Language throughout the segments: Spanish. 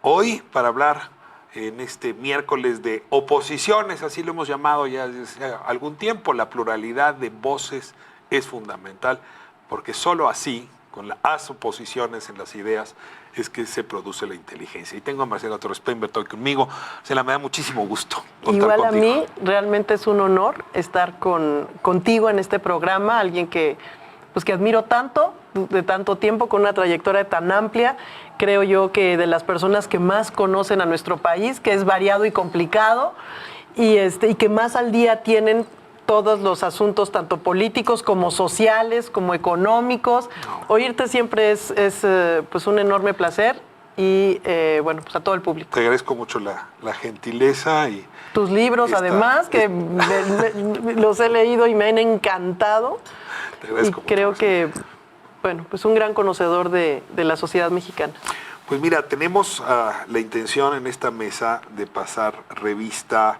Hoy, para hablar en este miércoles de oposiciones, así lo hemos llamado ya desde algún tiempo, la pluralidad de voces es fundamental, porque solo así, con las oposiciones en las ideas, es que se produce la inteligencia. Y tengo a Marcela Torres-Peinbert hoy conmigo. Marcela, me da muchísimo gusto contar Igual contigo. A mí realmente es un honor estar contigo en este programa, alguien que admiro tanto, de tanto tiempo, con una trayectoria tan amplia. Creo yo que de las personas que más conocen a nuestro país, que es variado y complicado, y que más al día tienen todos los asuntos, tanto políticos como sociales, como económicos. Oírte siempre es un enorme placer y a todo el público. Te agradezco mucho la gentileza y tus libros, además, que los he leído y me han encantado. Te agradezco y creo mucho, que, un gran conocedor de la sociedad mexicana. Pues mira, tenemos la intención en esta mesa de pasar revista,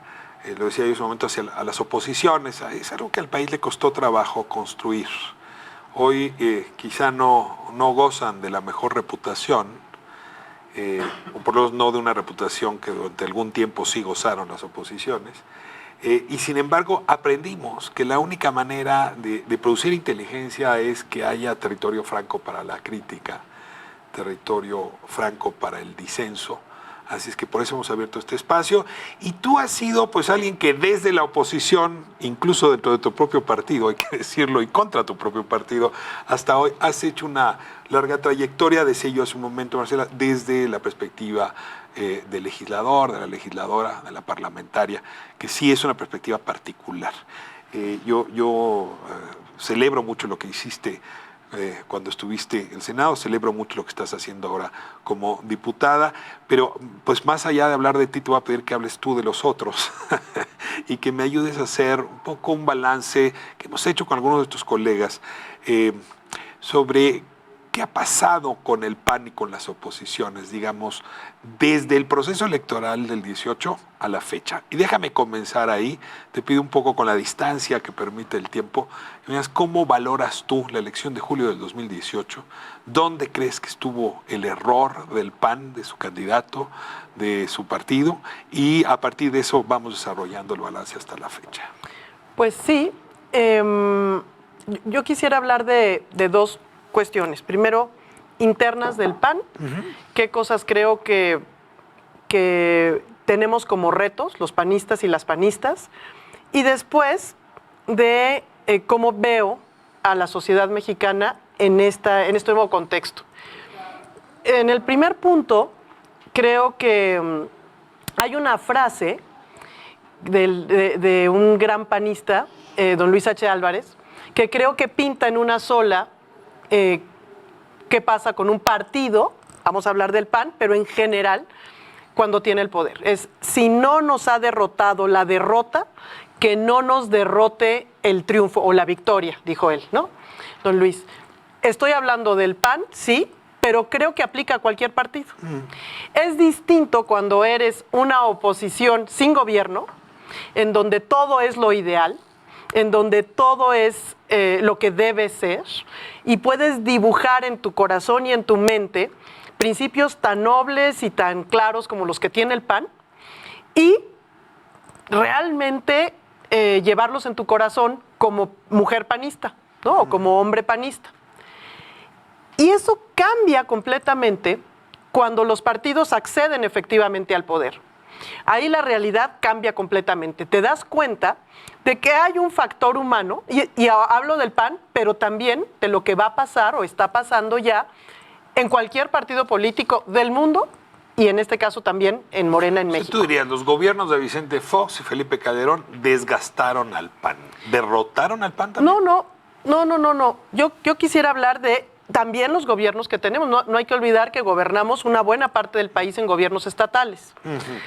lo decía yo hace un momento, a las oposiciones. Es algo que al país le costó trabajo construir. Hoy quizá no gozan de la mejor reputación, o por lo menos no de una reputación que durante algún tiempo sí gozaron las oposiciones. Y sin embargo aprendimos que la única manera de producir inteligencia es que haya territorio franco para la crítica, territorio franco para el disenso. Así es que por eso hemos abierto este espacio. Y tú has sido pues alguien que desde la oposición, incluso dentro de tu propio partido, hay que decirlo, y contra tu propio partido, hasta hoy has hecho una larga trayectoria, decía yo hace un momento, Marcela, desde la perspectiva del legislador, de la legisladora, de la parlamentaria, que sí es una perspectiva particular. Yo celebro mucho lo que hiciste cuando estuviste en el Senado, celebro mucho lo que estás haciendo ahora como diputada, pero pues más allá de hablar de ti, te voy a pedir que hables tú de los otros y que me ayudes a hacer un poco un balance que hemos hecho con algunos de tus colegas sobre qué ha pasado con el PAN y con las oposiciones, digamos, desde el proceso electoral del 18 a la fecha. Y déjame comenzar ahí, te pido un poco con la distancia que permite el tiempo, que me digas cómo valoras tú la elección de julio del 2018, dónde crees que estuvo el error del PAN, de su candidato, de su partido, y a partir de eso vamos desarrollando el balance hasta la fecha. Pues sí, yo quisiera hablar de dos cuestiones. Primero, internas del PAN, qué cosas creo que tenemos como retos los panistas y las panistas, y después de cómo veo a la sociedad mexicana en este nuevo contexto. En el primer punto, creo que hay una frase de un gran panista, don Luis H. Álvarez, que creo que pinta en una sola qué pasa con un partido, vamos a hablar del PAN, pero en general, cuando tiene el poder. Es, si no nos ha derrotado la derrota, que no nos derrote el triunfo o la victoria, dijo él, ¿no? Don Luis, estoy hablando del PAN, sí, pero creo que aplica a cualquier partido. Es distinto cuando eres una oposición sin gobierno, en donde todo es lo ideal, en donde todo es lo que debe ser, y puedes dibujar en tu corazón y en tu mente principios tan nobles y tan claros como los que tiene el PAN, y realmente llevarlos en tu corazón como mujer panista, ¿no? O como hombre panista. Y eso cambia completamente cuando los partidos acceden efectivamente al poder. Ahí la realidad cambia completamente. Te das cuenta de que hay un factor humano, y hablo del PAN, pero también de lo que va a pasar o está pasando ya en cualquier partido político del mundo, y en este caso también en Morena en México. Tú dirías, los gobiernos de Vicente Fox y Felipe Calderón desgastaron al PAN. ¿Derrotaron al PAN también? No. Yo quisiera hablar de también los gobiernos que tenemos. No hay que olvidar que gobernamos una buena parte del país en gobiernos estatales.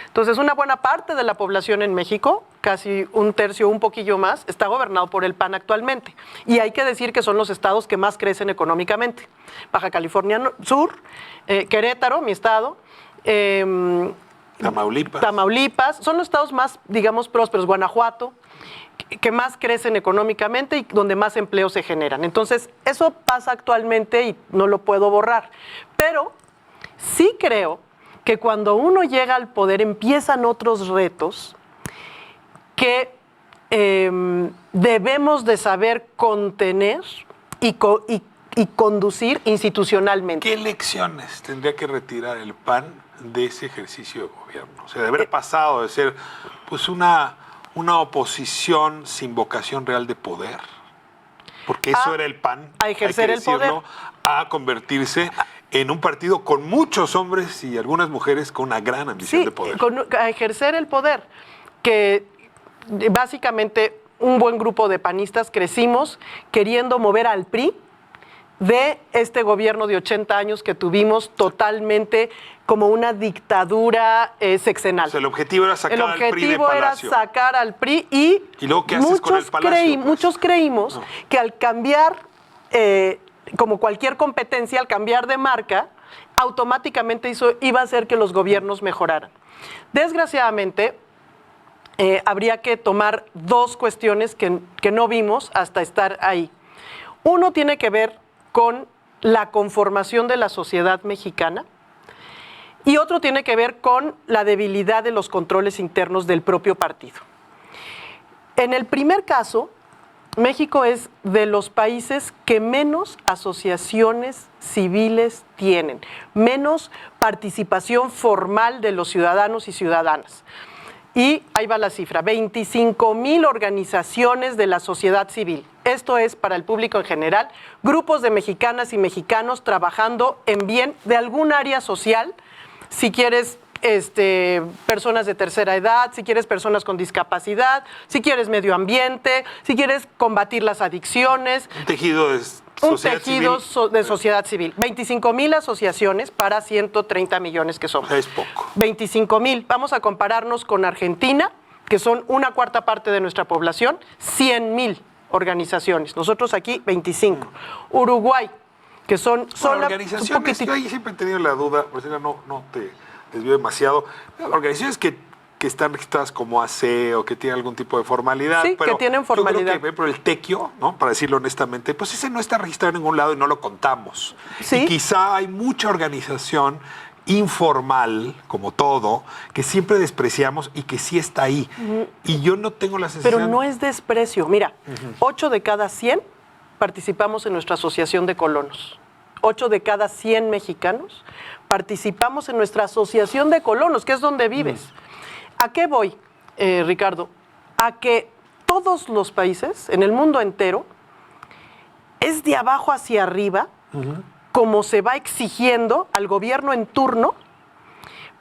Entonces, una buena parte de la población en México, casi un tercio, un poquillo más, está gobernado por el PAN actualmente. Y hay que decir que son los estados que más crecen económicamente. Baja California Sur, Querétaro, mi estado, Tamaulipas, son los estados más, digamos, prósperos. Guanajuato, que más crecen económicamente y donde más empleos se generan. Entonces, eso pasa actualmente y no lo puedo borrar. Pero sí creo que cuando uno llega al poder empiezan otros retos que debemos de saber contener y conducir institucionalmente. ¿Qué lecciones tendría que retirar el PAN de ese ejercicio de gobierno? O sea, de haber pasado de ser pues una oposición sin vocación real de poder, porque eso era el PAN, a ejercer hay que el poder, a convertirse en un partido con muchos hombres y algunas mujeres con una gran ambición de poder. A ejercer el poder, que básicamente un buen grupo de panistas crecimos queriendo mover al PRI de este gobierno de 80 años que tuvimos totalmente como una dictadura sexenal. O sea, el objetivo era sacar al PRI del Palacio. Sacar al PRI y luego, ¿qué haces con el Palacio? Muchos creímos que al cambiar, como cualquier competencia, al cambiar de marca, automáticamente iba a hacer que los gobiernos mejoraran. Desgraciadamente, habría que tomar dos cuestiones que no vimos hasta estar ahí. Uno tiene que ver con la conformación de la sociedad mexicana y otro tiene que ver con la debilidad de los controles internos del propio partido. En el primer caso, México es de los países que menos asociaciones civiles tienen, menos participación formal de los ciudadanos y ciudadanas. Y ahí va la cifra, 25,000 organizaciones de la sociedad civil. Esto es, para el público en general, grupos de mexicanas y mexicanos trabajando en bien de algún área social. Si quieres personas de tercera edad, si quieres personas con discapacidad, si quieres medio ambiente, si quieres combatir las adicciones. Un tejido de sociedad civil. 25,000 asociaciones para 130 millones que somos. Es poco. 25,000. Vamos a compararnos con Argentina, que son una cuarta parte de nuestra población, 100,000 organizaciones. Nosotros aquí 25. Uruguay, que son organizaciones. Yo ahí siempre he tenido la duda, por si no te desvío demasiado. Organizaciones que están registradas como AC o que tienen algún tipo de formalidad. Sí, pero que tienen formalidad. Yo creo que, por el tequio, ¿no? Para decirlo honestamente, pues ese no está registrado en ningún lado y no lo contamos. ¿Sí? Y quizá hay mucha organización informal, como todo, que siempre despreciamos y que sí está ahí. Y yo no tengo la sensación... Pero no es desprecio. Mira, 8 de cada 100 participamos en nuestra asociación de colonos. 8 de cada 100 mexicanos participamos en nuestra asociación de colonos, que es donde vives. ¿A qué voy, Ricardo? A que todos los países, en el mundo entero, es de abajo hacia arriba, como se va exigiendo al gobierno en turno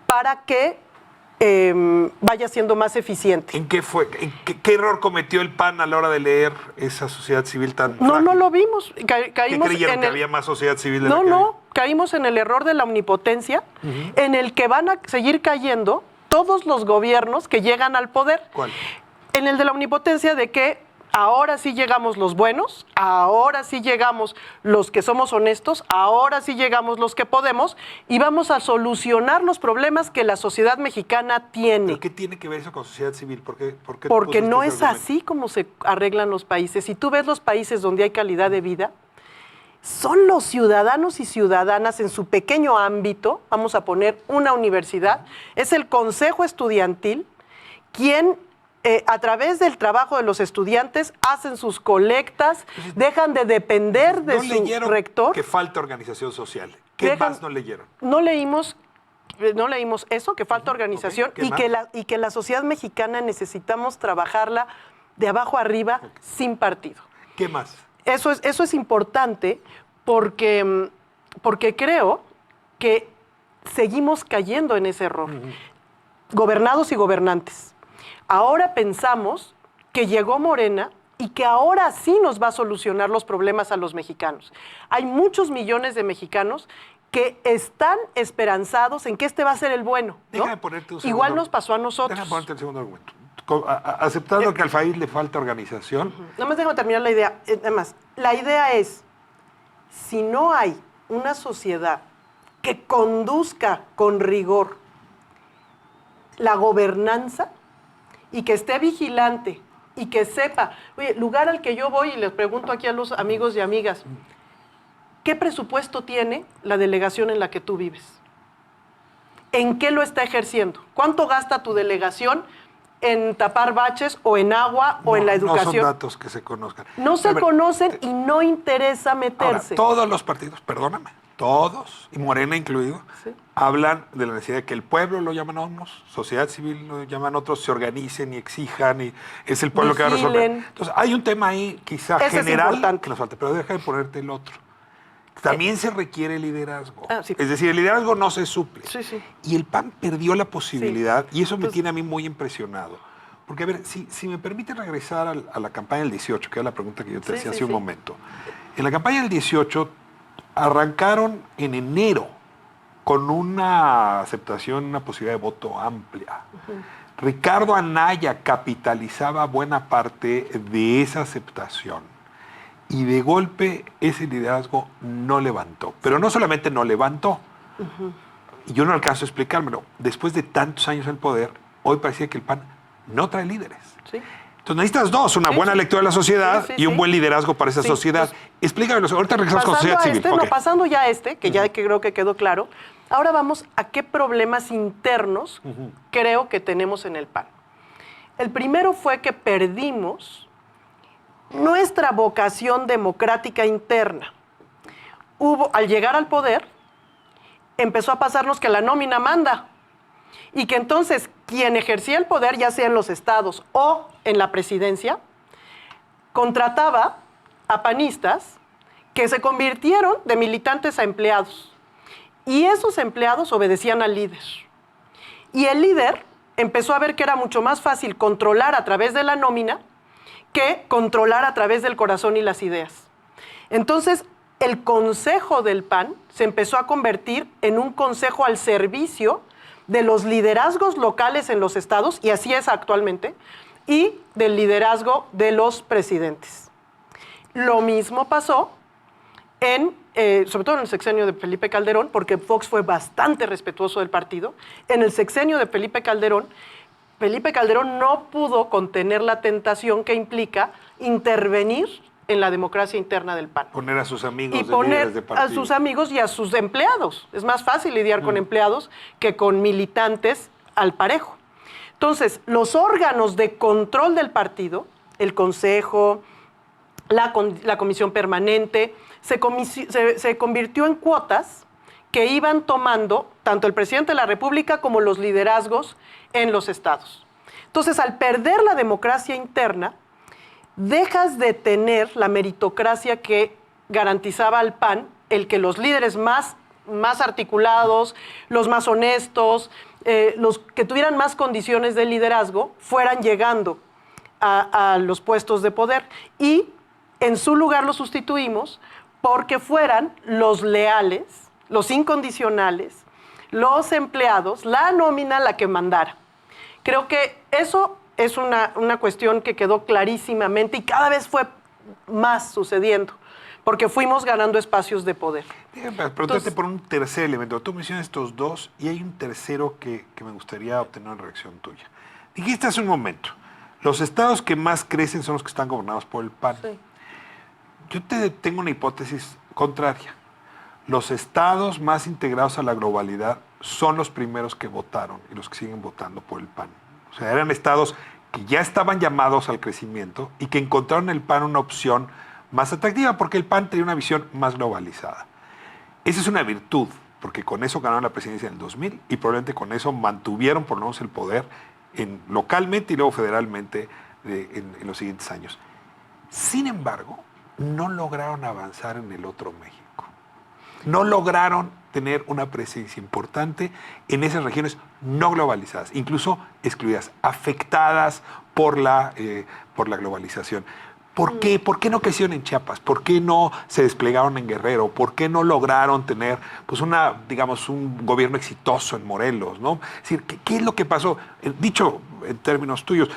para que vaya siendo más eficiente. ¿En qué fue? ¿Qué error cometió el PAN a la hora de leer esa sociedad civil tan frágil? No lo vimos. Caímos ¿Qué creyeron que había más sociedad civil de la que había? Caímos en el error de la omnipotencia, en el que van a seguir cayendo todos los gobiernos que llegan al poder. ¿Cuál? En el de la omnipotencia de que ahora sí llegamos los buenos, ahora sí llegamos los que somos honestos, ahora sí llegamos los que podemos y vamos a solucionar los problemas que la sociedad mexicana tiene. ¿Pero qué tiene que ver eso con sociedad civil? Porque no es así como se arreglan los países. Si tú ves los países donde hay calidad de vida, son los ciudadanos y ciudadanas en su pequeño ámbito, vamos a poner una universidad, es el consejo estudiantil quien a través del trabajo de los estudiantes hacen sus colectas, dejan de depender de su rector. Que falta organización social. ¿Qué más no leyeron? No leímos eso, que falta organización y que la sociedad mexicana necesitamos trabajarla de abajo arriba sin partido. ¿Qué más? Eso es importante porque creo que seguimos cayendo en ese error. Gobernados y gobernantes. Ahora pensamos que llegó Morena y que ahora sí nos va a solucionar los problemas a los mexicanos. Hay muchos millones de mexicanos que están esperanzados en que este va a ser el bueno, ¿no? Déjame ponerte un segundo. Igual nos pasó a nosotros. Déjame ponerte el segundo argumento. Aceptando que al país le falta organización. Nada más déjame terminar la idea. Además, la idea es, si no hay una sociedad que conduzca con rigor la gobernanza y que esté vigilante y que sepa, oye, lugar al que yo voy y les pregunto aquí a los amigos y amigas, ¿qué presupuesto tiene la delegación en la que tú vives? ¿en qué lo está ejerciendo? ¿Cuánto gasta tu delegación en tapar baches o en agua o en la educación? No son datos que se conozcan. No se conocen y no interesa Ahora, meterse. todos los partidos, perdóname, todos, y Morena incluido, Sí. hablan de la necesidad de que el pueblo lo llaman a unos, sociedad civil lo llaman a otros, se organicen y exijan, y es el pueblo que va a resolver. Vigilen. Entonces, hay un tema ahí quizá Ese es general importante. que nos falta, pero deja de ponerte el otro. También se requiere liderazgo. Sí. Es decir, el liderazgo no se suple. Sí, sí. Y el PAN perdió la posibilidad, y eso me Entonces, tiene a mí muy impresionado. Porque, a ver, si me permite regresar a la campaña del 18, que era la pregunta que yo te Sí, hacía sí, hace un sí. momento. En la campaña del 18 arrancaron en enero con una aceptación, una posibilidad de voto amplia. Ricardo Anaya capitalizaba buena parte de esa aceptación. Y de golpe ese liderazgo no levantó. Pero no solamente no levantó, y yo no alcanzo a explicármelo, después de tantos años en el poder, hoy parecía que el PAN no trae líderes. Sí. Entonces necesitas dos, una Sí, buena sí. lectura de la sociedad Sí, sí, y un sí. buen liderazgo para esa Sí, sociedad. pues, Explícamelo, ahorita regresamos con Pasando sociedad a civil. este, Ok. no, pasando ya a este, que ya que creo que quedó claro, ahora vamos a qué problemas internos creo que tenemos en el PAN. El primero fue que perdimos nuestra vocación democrática interna. Al llegar al poder, empezó a pasarnos que la nómina manda y que entonces quien ejercía el poder, ya sea en los estados o en la presidencia, contrataba a panistas que se convirtieron de militantes a empleados. Y esos empleados obedecían al líder. Y el líder empezó a ver que era mucho más fácil controlar a través de la nómina que controlar a través del corazón y las ideas. Entonces, el consejo del PAN se empezó a convertir en un consejo al servicio de los liderazgos locales en los estados, y así es actualmente, y del liderazgo de los presidentes. Lo mismo pasó sobre todo en el sexenio de Felipe Calderón, porque Fox fue bastante respetuoso del partido. En el sexenio de Felipe Calderón no pudo contener la tentación que implica intervenir en la democracia interna del PAN. Poner a sus amigos Y de líderes de poner a partido. sus amigos y a sus empleados. Es más fácil lidiar con empleados que con militantes al parejo. Entonces, los órganos de control del partido, el Consejo, la Comisión Permanente, se convirtió en cuotas que iban tomando tanto el presidente de la República como los liderazgos en los estados. Entonces, al perder la democracia interna, dejas de tener la meritocracia que garantizaba al PAN, el que los líderes más articulados, los más honestos, los que tuvieran más condiciones de liderazgo, fueran llegando a los puestos de poder. Y en su lugar los sustituimos porque fueran los leales, los incondicionales, los empleados, la nómina la que mandara. Creo que eso es una cuestión que quedó clarísimamente y cada vez fue más sucediendo, porque fuimos ganando espacios de poder. Déjame preguntarte por un tercer elemento. Tú mencionas estos dos y hay un tercero que me gustaría obtener una reacción tuya. Dijiste hace un momento, los estados que más crecen son los que están gobernados por el PAN. Sí. Yo tengo una hipótesis contraria. Los estados más integrados a la globalidad son los primeros que votaron y los que siguen votando por el PAN. O sea, eran estados que ya estaban llamados al crecimiento y que encontraron en el PAN una opción más atractiva porque el PAN tenía una visión más globalizada. Esa es una virtud, porque con eso ganaron la presidencia en el 2000 y probablemente con eso mantuvieron por lo menos el poder localmente y luego federalmente en los siguientes años. Sin embargo, no lograron avanzar en el otro México. No lograron tener una presencia importante en esas regiones no globalizadas, incluso excluidas, afectadas por la globalización. ¿Por qué? ¿Por qué no crecieron en Chiapas? ¿Por qué no se desplegaron en Guerrero? ¿Por qué no lograron tener pues un gobierno exitoso en Morelos, ¿no? Es decir, ¿qué es lo que pasó? Dicho en términos tuyos,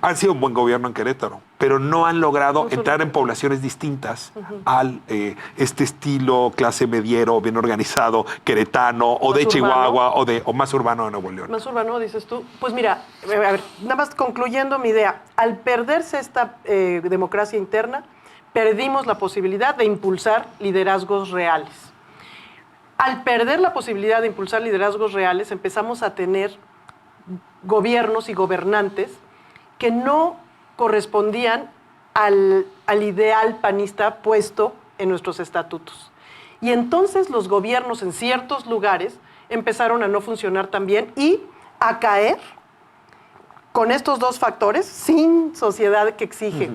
han sido un buen gobierno en Querétaro, pero no han logrado entrar en poblaciones distintas al este estilo clase mediero, bien organizado, queretano, o de Chihuahua, o más urbano de Nuevo León. Más urbano, dices tú. Pues mira, a ver, nada más concluyendo mi idea. Al perderse esta democracia interna, perdimos la posibilidad de impulsar liderazgos reales. Al perder la posibilidad de impulsar liderazgos reales, empezamos a tener gobiernos y gobernantes que no correspondían al ideal panista puesto en nuestros estatutos. Y entonces los gobiernos en ciertos lugares empezaron a no funcionar tan bien y a caer con estos dos factores, sin sociedad que exige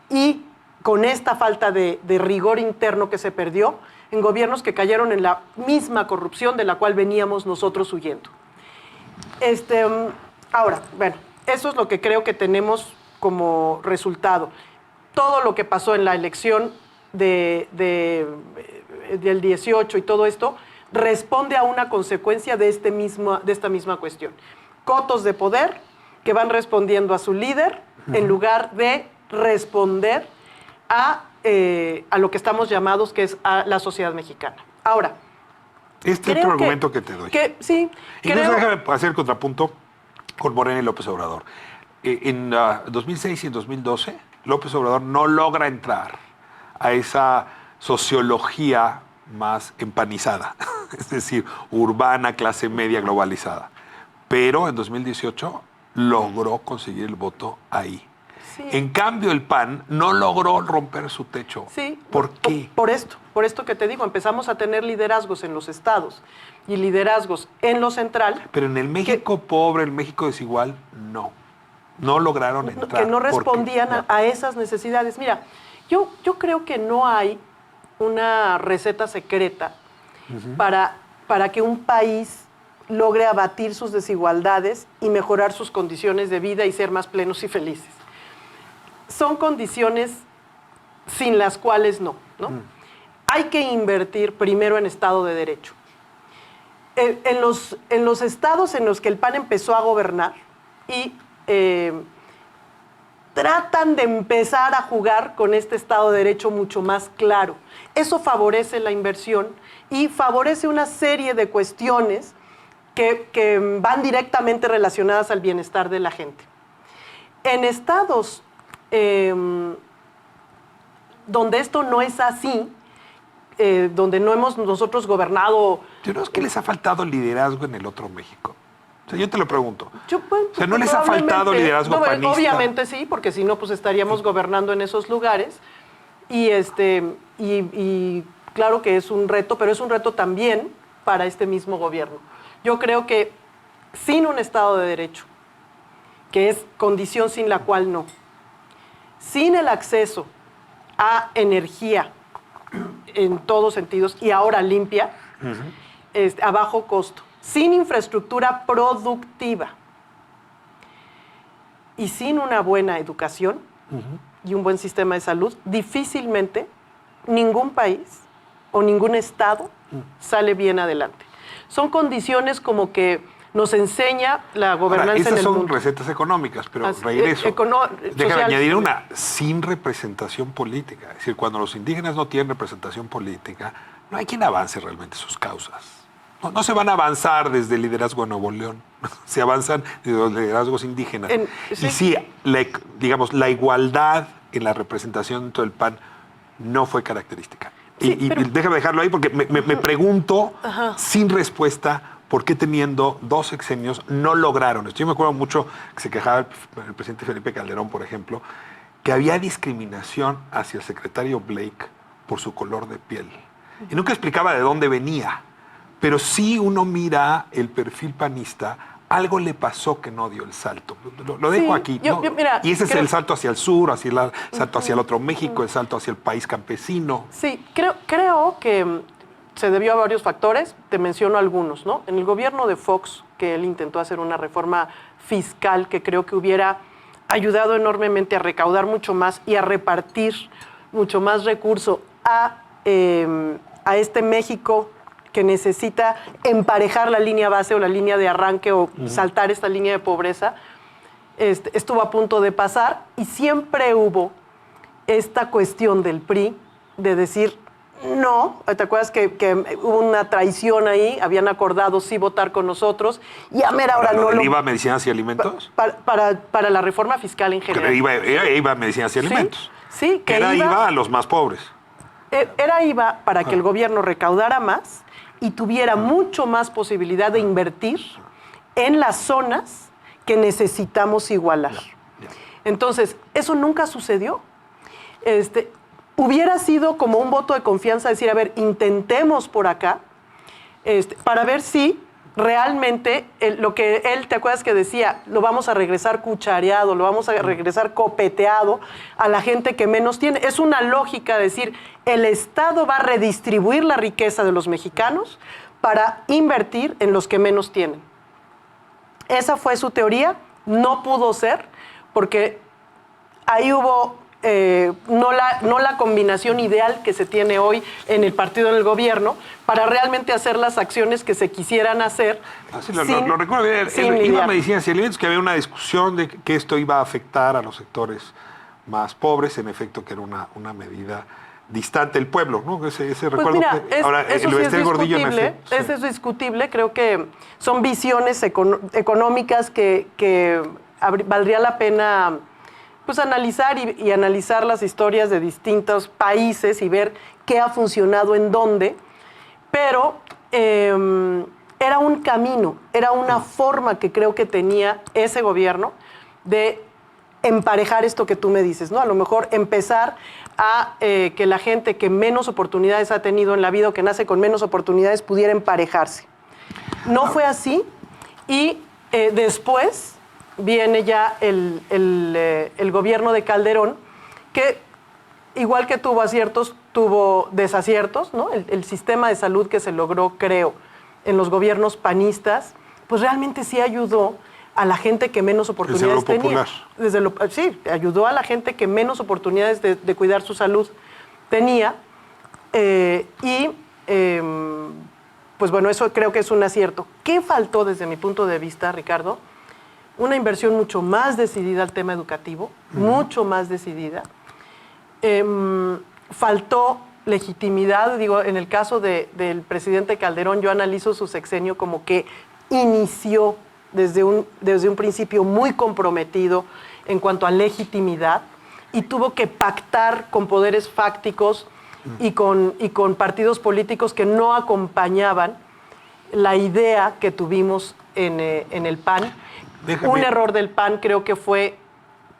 y con esta falta de rigor interno que se perdió, en gobiernos que cayeron en la misma corrupción de la cual veníamos nosotros huyendo. Ahora, bueno, eso es lo que creo que tenemos como resultado. Todo lo que pasó en la elección del 18 y todo esto responde a una consecuencia de esta misma cuestión. Cotos de poder que van respondiendo a su líder en lugar de responder a lo que estamos llamados, que es a la sociedad mexicana. Ahora, este es otro argumento que te doy. Sí, incluso déjame hacer el contrapunto con Morena y López Obrador. En 2006 y en 2012, López Obrador no logra entrar a esa sociología más empanizada, es decir, urbana, clase media, globalizada. Pero en 2018 logró conseguir el voto ahí. Sí. En cambio, el PAN no logró romper su techo. Sí. ¿Por qué? Por esto que te digo, empezamos a tener liderazgos en los estados y liderazgos en lo central. Pero en el México pobre, el México desigual, no lograron entrar. Que no respondían a esas necesidades. Mira, yo creo que no hay una receta secreta para que un país logre abatir sus desigualdades y mejorar sus condiciones de vida y ser más plenos y felices. Son condiciones sin las cuales no. Hay que invertir primero en Estado de Derecho. En los estados en los que el PAN empezó a gobernar y tratan de empezar a jugar con este Estado de Derecho mucho más claro. Eso favorece la inversión y favorece una serie de cuestiones que van directamente relacionadas al bienestar de la gente. En estados donde esto no es así, donde no hemos nosotros gobernado... Yo no es que les ha faltado liderazgo en el otro México. O sea, yo te lo pregunto. O sea, ¿no les ha faltado liderazgo panista? Obviamente sí, porque si no, pues estaríamos gobernando en esos lugares. Y claro que es un reto, pero es un reto también para este mismo gobierno. Yo creo que sin un Estado de Derecho, que es condición sin la cual no, sin el acceso a energía en todos sentidos y ahora limpia, a bajo costo, sin infraestructura productiva y sin una buena educación y un buen sistema de salud, difícilmente ningún país o ningún estado sale bien adelante. Son condiciones como que nos enseña la gobernanza en el mundo. Esas son recetas económicas, pero regreso. Déjame añadir una sin representación política. Es decir, cuando los indígenas no tienen representación política, no hay quien avance realmente sus causas. No se van a avanzar desde el liderazgo de Nuevo León, se avanzan desde los liderazgos indígenas. Y sí, la igualdad en la representación dentro del PAN no fue característica. Sí, y déjame dejarlo ahí porque me pregunto, sin respuesta, ¿por qué teniendo 2 sexenios no lograron esto? Yo me acuerdo mucho que se quejaba el presidente Felipe Calderón, por ejemplo, que había discriminación hacia el secretario Blake por su color de piel. Y nunca explicaba de dónde venía. Pero sí uno mira el perfil panista, algo le pasó que no dio el salto. Lo dejo aquí. Mira, y ese es el salto hacia el sur, el salto hacia el otro México, el salto hacia el país campesino. Sí, creo que se debió a varios factores, te menciono algunos, ¿no? En el gobierno de Fox, que él intentó hacer una reforma fiscal que creo que hubiera ayudado enormemente a recaudar mucho más y a repartir mucho más recurso a este México que necesita emparejar la línea base o la línea de arranque o saltar esta línea de pobreza, estuvo a punto de pasar y siempre hubo esta cuestión del PRI de decir no. ¿Te acuerdas que hubo una traición ahí? Habían acordado sí votar con nosotros y a mera hora no lo... ¿IVA, medicinas y alimentos? Para la reforma fiscal en general. IVA, medicinas y alimentos. Sí, que era IVA a los más pobres. Era IVA para que el gobierno recaudara más y tuviera mucho más posibilidad de invertir en las zonas que necesitamos igualar. Entonces, eso nunca sucedió. Hubiera sido como un voto de confianza decir, a ver, intentemos por acá, para ver si realmente lo que él, ¿te acuerdas que decía? Lo vamos a regresar cuchareado, lo vamos a regresar copeteado a la gente que menos tiene. Es una lógica decir, el Estado va a redistribuir la riqueza de los mexicanos para invertir en los que menos tienen. Esa fue su teoría, no pudo ser, porque ahí hubo no la combinación ideal que se tiene hoy en el partido del gobierno para realmente hacer las acciones que se quisieran hacer. Sí, lo recuerdo bien. Iba Medicinas y Alimentos, que había una discusión de que esto iba a afectar a los sectores más pobres, en efecto que era una medida distante del pueblo, ¿no? Ese recuerdo. Mira, ahora, eso sí es Gordillo, en discutible, efecto, sí. eso es discutible, creo que son visiones económicas que valdría la pena pues analizar y analizar las historias de distintos países y ver qué ha funcionado en dónde, pero era un camino, era una forma que creo que tenía ese gobierno de emparejar esto que tú me dices, ¿no? A lo mejor empezar a que la gente que menos oportunidades ha tenido en la vida o que nace con menos oportunidades pudiera emparejarse. No fue así y después viene ya el gobierno de Calderón, que igual que tuvo aciertos, tuvo desaciertos, ¿no? El sistema de salud que se logró, creo, en los gobiernos panistas, pues realmente sí ayudó a la gente que menos oportunidades tenía. Sí, ayudó a la gente que menos oportunidades de cuidar su salud tenía. Pues bueno, eso creo que es un acierto. ¿Qué faltó desde mi punto de vista, Ricardo? Una inversión mucho más decidida al tema educativo, mucho más decidida. Faltó legitimidad, digo, en el caso del presidente Calderón, yo analizo su sexenio como que inició desde un principio muy comprometido en cuanto a legitimidad y tuvo que pactar con poderes fácticos y con partidos políticos que no acompañaban la idea que tuvimos en el PAN. Un error del PAN creo que fue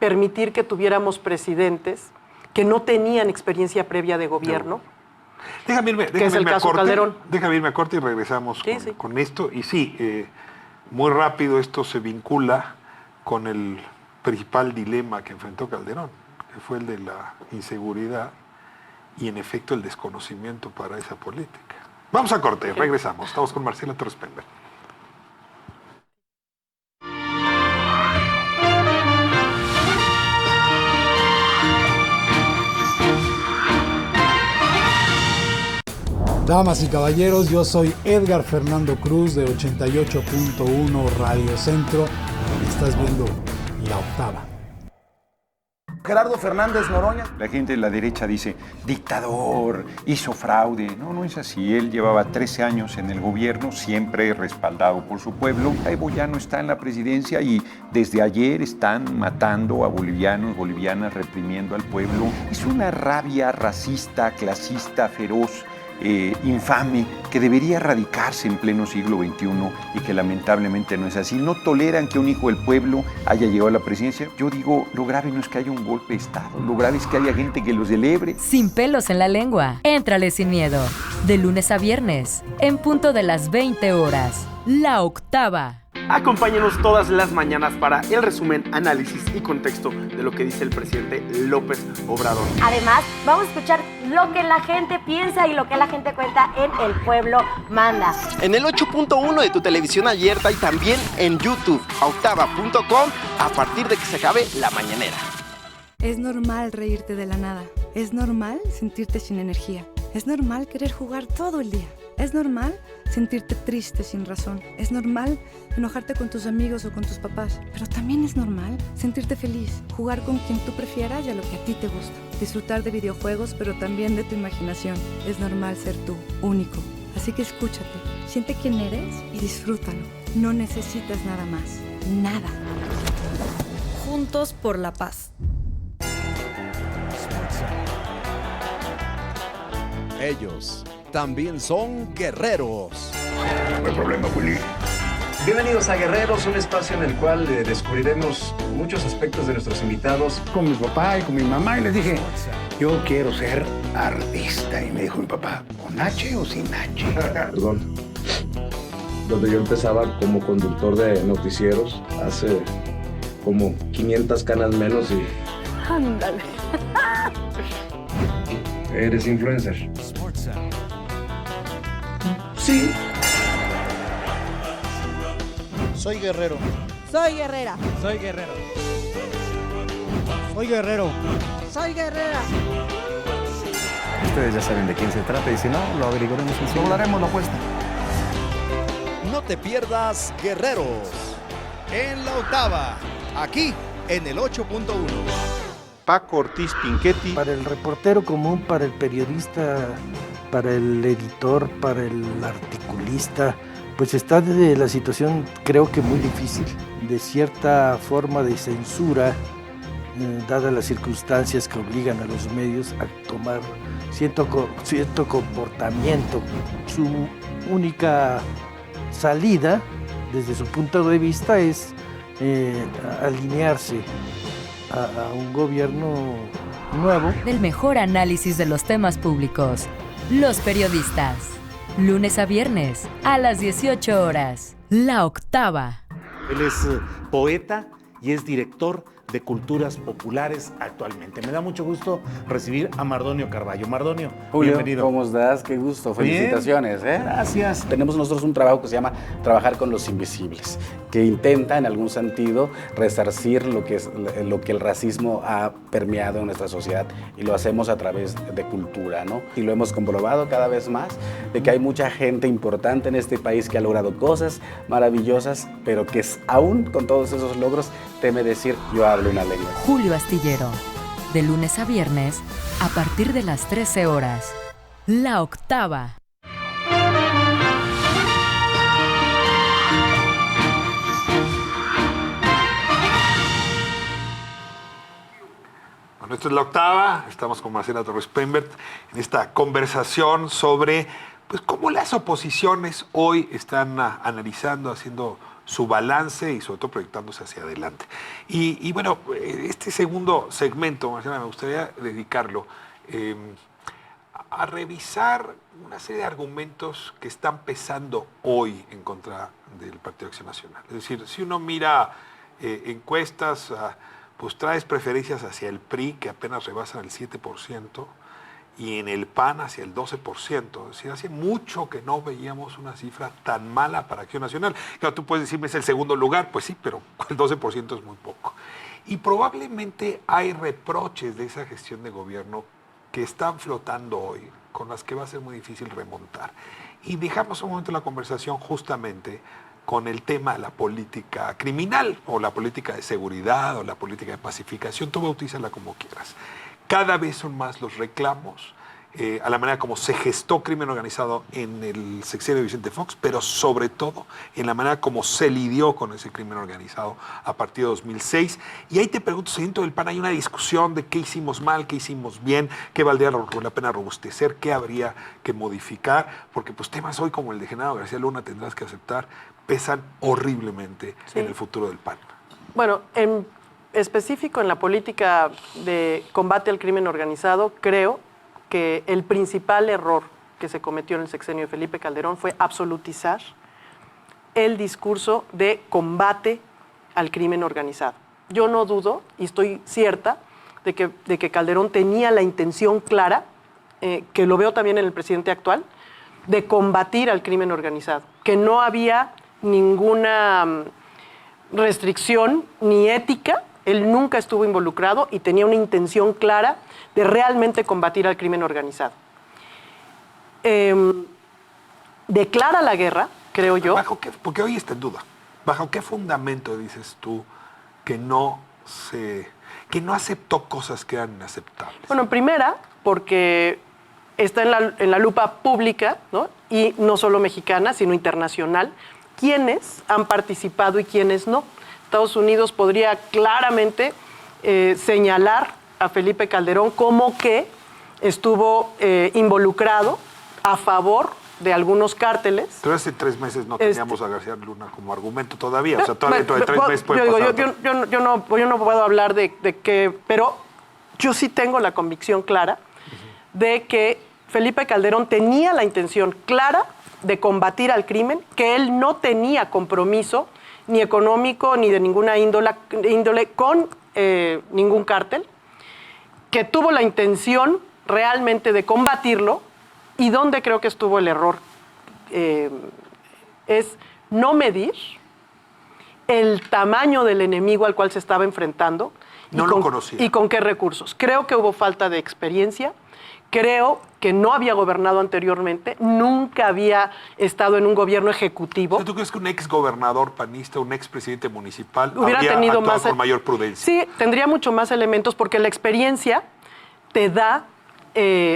permitir que tuviéramos presidentes que no tenían experiencia previa de gobierno. Déjame irme a corte y regresamos sí. con esto. Y sí, muy rápido esto se vincula con el principal dilema que enfrentó Calderón, que fue el de la inseguridad y en efecto el desconocimiento para esa política. Vamos a corte, regresamos. Estamos con Marcela Torres Penber. Damas y caballeros, yo soy Edgar Fernando Cruz de 88.1 Radio Centro y estás viendo La Octava. Gerardo Fernández Noroña. La gente de la derecha dice, dictador, hizo fraude. No, no es así. Él llevaba 13 años en el gobierno, siempre respaldado por su pueblo. Evo ya no está en la presidencia y desde ayer están matando a bolivianos, bolivianas, reprimiendo al pueblo. Es una rabia racista, clasista, feroz, infame, que debería erradicarse en pleno siglo XXI y que lamentablemente no es así. No toleran que un hijo del pueblo haya llegado a la presidencia. Yo digo, lo grave no es que haya un golpe de Estado, lo grave es que haya gente que lo celebre. Sin pelos en la lengua, éntrale sin miedo. De lunes a viernes, en punto de las 20 horas. La Octava. Acompáñenos todas las mañanas para el resumen, análisis y contexto de lo que dice el presidente López Obrador. Además, vamos a escuchar lo que la gente piensa y lo que la gente cuenta en El Pueblo Manda. En el 8.1 de tu televisión abierta y también en YouTube, octava.com, a partir de que se acabe la mañanera. Es normal reírte de la nada. Es normal sentirte sin energía. Es normal querer jugar todo el día. Es normal sentirte triste sin razón. Es normal enojarte con tus amigos o con tus papás. Pero también es normal sentirte feliz, jugar con quien tú prefieras y a lo que a ti te gusta. Disfrutar de videojuegos, pero también de tu imaginación. Es normal ser tú, único. Así que escúchate, siente quién eres y disfrútalo. No necesitas nada más. Nada. Juntos por la paz. Ellos también son guerreros. No hay problema, Willy. Bienvenidos a Guerreros, un espacio en el cual descubriremos muchos aspectos de nuestros invitados. Con mi papá y con mi mamá y les dije, yo quiero ser artista. Y me dijo mi papá, ¿con H o sin H? Perdón. Donde yo empezaba como conductor de noticieros, hace como 500 canas menos y... Ándale. ¿Eres influencer? Sí. Soy guerrero. Soy guerrera. Soy guerrero. Soy guerrero. Soy guerrera. Ustedes ya saben de quién se trata y si no, lo averiguaremos en su... Doblaremos la apuesta. No te pierdas Guerreros en la octava, aquí en el 8.1. Paco Ortiz Pinchetti. Para el reportero común, para el periodista, para el editor, para el articulista, pues está desde la situación creo que muy difícil, de cierta forma de censura, dadas las circunstancias que obligan a los medios a tomar cierto comportamiento. Su única salida, desde su punto de vista, es alinearse a un gobierno nuevo. Del mejor análisis de los temas públicos, los periodistas. Lunes a viernes, a las 18 horas. La octava. Él es poeta y es director de Culturas Populares actualmente. Me da mucho gusto recibir a Mardonio Carballo. Mardonio, Julio, bienvenido. ¿Cómo estás? Qué gusto. Felicitaciones. Gracias. Tenemos nosotros un trabajo que se llama Trabajar con los Invisibles, que intenta en algún sentido resarcir lo que el racismo ha permeado en nuestra sociedad, y lo hacemos a través de cultura, ¿no? Y lo hemos comprobado cada vez más, de que hay mucha gente importante en este país que ha logrado cosas maravillosas, pero que aún con todos esos logros teme decir, yo hablo una lengua. Julio Astillero, de lunes a viernes, a partir de las 13 horas. La octava. Bueno, esta es la octava, estamos con Marcela Torres Pembert en esta conversación sobre pues, cómo las oposiciones hoy están analizando, haciendo su balance y sobre todo proyectándose hacia adelante. Y bueno, este segundo segmento, Marcela, me gustaría dedicarlo a revisar una serie de argumentos que están pesando hoy en contra del Partido Acción Nacional. Es decir, si uno mira encuestas, pues traes preferencias hacia el PRI, que apenas rebasan el 7%, y en el PAN hacia el 12%. Es decir, hace mucho que no veíamos una cifra tan mala para Acción Nacional. Claro, tú puedes decirme es el segundo lugar, pues sí, pero el 12% es muy poco. Y probablemente hay reproches de esa gestión de gobierno que están flotando hoy, con las que va a ser muy difícil remontar. Y dejamos un momento la conversación justamente con el tema de la política criminal, o la política de seguridad, o la política de pacificación, tú bautízala como quieras. Cada vez son más los reclamos a la manera como se gestó crimen organizado en el sexenio de Vicente Fox, pero sobre todo en la manera como se lidió con ese crimen organizado a partir de 2006. Y ahí te pregunto, si dentro del PAN hay una discusión de qué hicimos mal, qué hicimos bien, qué valdría la pena robustecer, qué habría que modificar, porque pues temas hoy como el de Genaro García Luna, tendrás que aceptar, pesan horriblemente en el futuro del PAN. Bueno, en específico en la política de combate al crimen organizado, creo que el principal error que se cometió en el sexenio de Felipe Calderón fue absolutizar el discurso de combate al crimen organizado. Yo no dudo, y estoy cierta, de que Calderón tenía la intención clara, que lo veo también en el presidente actual, de combatir al crimen organizado, que no había ninguna restricción ni ética. Él nunca estuvo involucrado y tenía una intención clara de realmente combatir al crimen organizado. Declara la guerra, creo yo. ¿Bajo qué? Porque hoy está en duda. ¿Bajo qué fundamento dices tú que no aceptó cosas que eran inaceptables? Bueno, en primera, porque está en la lupa pública, ¿no? Y no solo mexicana, sino internacional, quiénes han participado y quiénes no. Estados Unidos podría claramente señalar a Felipe Calderón como que estuvo involucrado a favor de algunos cárteles. Pero hace 3 meses no teníamos a García Luna como argumento todavía. O sea, todavía dentro de 3 meses puede pasar. Yo no puedo hablar de que... Pero yo sí tengo la convicción clara de que Felipe Calderón tenía la intención clara de combatir al crimen, que él no tenía compromiso ni económico ni de ninguna índole con ningún cártel, que tuvo la intención realmente de combatirlo, y donde creo que estuvo el error es no medir el tamaño del enemigo al cual se estaba enfrentando No lo conocía. y con qué recursos. Creo que hubo falta de experiencia, creo que no había gobernado anteriormente, nunca había estado en un gobierno ejecutivo. ¿Tú crees que un ex gobernador panista, un ex presidente municipal Hubiera habría tenido actuado más, con mayor prudencia? Sí, tendría mucho más elementos porque la experiencia te da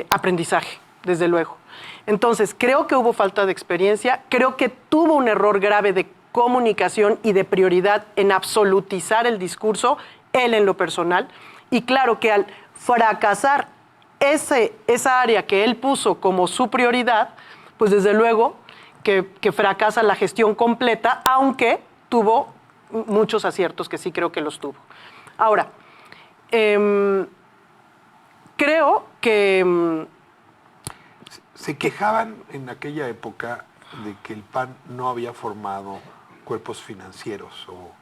aprendizaje, desde luego. Entonces, creo que hubo falta de experiencia, creo que tuvo un error grave de comunicación y de prioridad en absolutizar el discurso, él en lo personal, y claro que al fracasar esa área que él puso como su prioridad, pues desde luego que fracasa la gestión completa, aunque tuvo muchos aciertos, que sí creo que los tuvo. Ahora, creo que... Se quejaban en aquella época de que el PAN no había formado cuerpos financieros o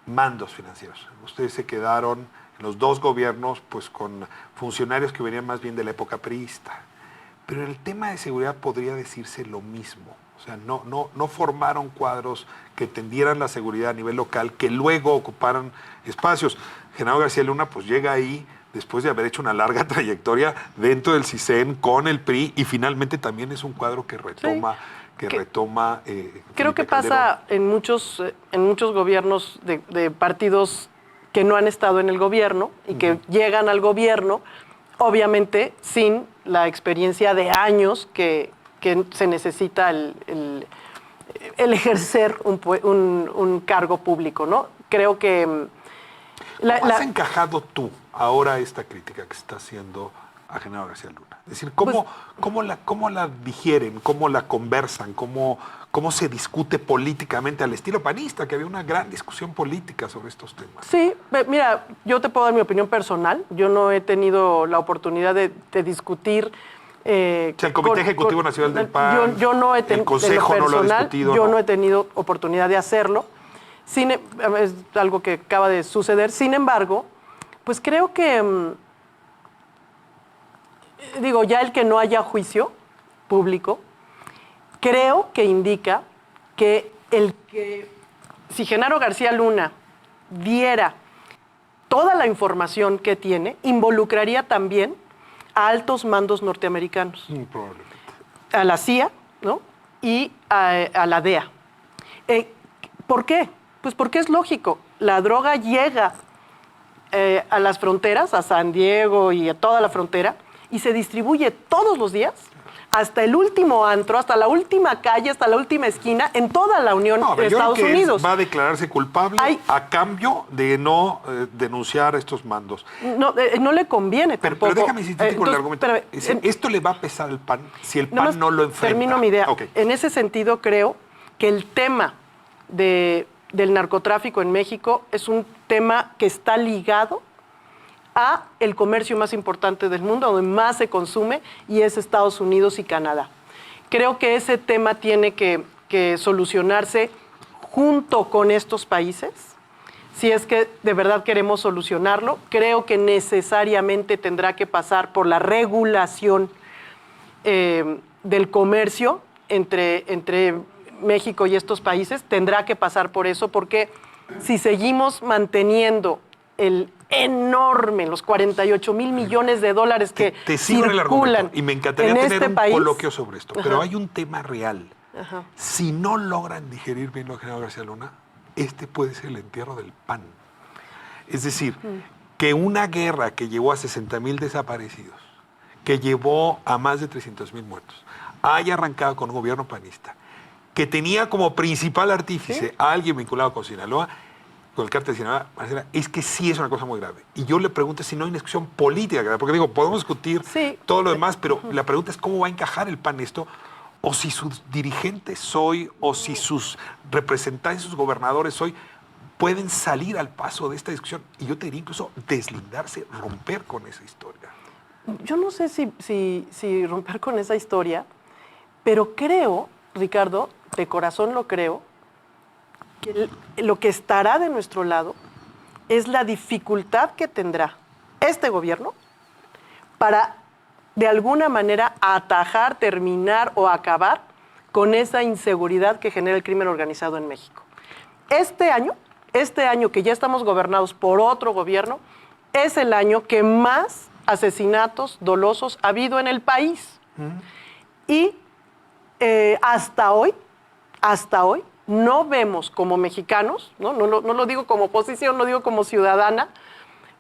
mandos financieros. Ustedes se quedaron en los 2 gobiernos pues con funcionarios que venían más bien de la época priista. Pero en el tema de seguridad podría decirse lo mismo. O sea, no formaron cuadros que tendieran la seguridad a nivel local, que luego ocuparan espacios. Genaro García Luna pues llega ahí después de haber hecho una larga trayectoria dentro del CISEN con el PRI, y finalmente también es un cuadro que retoma... Sí. Creo que pasa en muchos gobiernos de partidos que no han estado en el gobierno y que llegan al gobierno, obviamente sin la experiencia de años que se necesita el ejercer un cargo público, ¿no? Creo que... ¿Cómo has encajado tú ahora esta crítica que se está haciendo a Genaro García Luna? Es decir, ¿cómo la digieren, cómo la conversan, cómo se discute políticamente al estilo panista, que había una gran discusión política sobre estos temas? Sí, mira, yo te puedo dar mi opinión personal. Yo no he tenido la oportunidad de discutir... el Comité Ejecutivo Nacional del PAN, yo no he el Consejo no lo ha discutido. Yo no he tenido oportunidad de hacerlo. Es algo que acaba de suceder. Sin embargo, pues creo que... ya el que no haya juicio público, creo que indica que si Genaro García Luna diera toda la información que tiene, involucraría también a altos mandos norteamericanos. Probablemente. A la CIA, ¿no? Y a la DEA. ¿Por qué? Pues porque es lógico. La droga llega a las fronteras, a San Diego y a toda la frontera, y se distribuye todos los días, hasta el último antro, hasta la última calle, hasta la última esquina, en toda la Unión de Estados Unidos. Va a declararse culpable a cambio de no denunciar estos mandos. No le conviene tampoco. Pero déjame insistir con el argumento. ¿Esto le va a pesar al PAN si el PAN no lo enfrenta? Termino mi idea. Okay. En ese sentido, creo que el tema del narcotráfico en México es un tema que está ligado a el comercio más importante del mundo, donde más se consume, y es Estados Unidos y Canadá. Creo que ese tema tiene que solucionarse junto con estos países. Si es que de verdad queremos solucionarlo, creo que necesariamente tendrá que pasar por la regulación del comercio entre México y estos países. Tendrá que pasar por eso, porque si seguimos manteniendo los 48 mil millones de dólares que te sirve circulan y me encantaría tener un coloquio sobre esto. Ajá. Pero hay un tema real. Ajá. Si no logran digerir bien lo de Genaro García Luna, puede ser el entierro del PAN. Es decir, que una guerra que llevó a 60,000 desaparecidos, que llevó a más de 300,000 muertos, haya arrancado con un gobierno panista, que tenía como principal artífice a alguien vinculado con Sinaloa, con el cártel de Sinaloa, Marcela, es que sí es una cosa muy grave. Y yo le pregunto si no hay una discusión política grave, porque digo, podemos discutir todo lo demás, pero la pregunta es cómo va a encajar el PAN esto, o si sus dirigentes hoy, o si sus representantes, sus gobernadores hoy, pueden salir al paso de esta discusión. Y yo te diría incluso deslindarse, romper con esa historia. Yo no sé si romper con esa historia, pero creo, Ricardo, de corazón lo creo, que lo que estará de nuestro lado es la dificultad que tendrá este gobierno para, de alguna manera, atajar, terminar o acabar con esa inseguridad que genera el crimen organizado en México. Este año que ya estamos gobernados por otro gobierno, es el año que más asesinatos dolosos ha habido en el país. Y hasta hoy, no vemos como mexicanos, no lo digo como oposición, lo digo como ciudadana,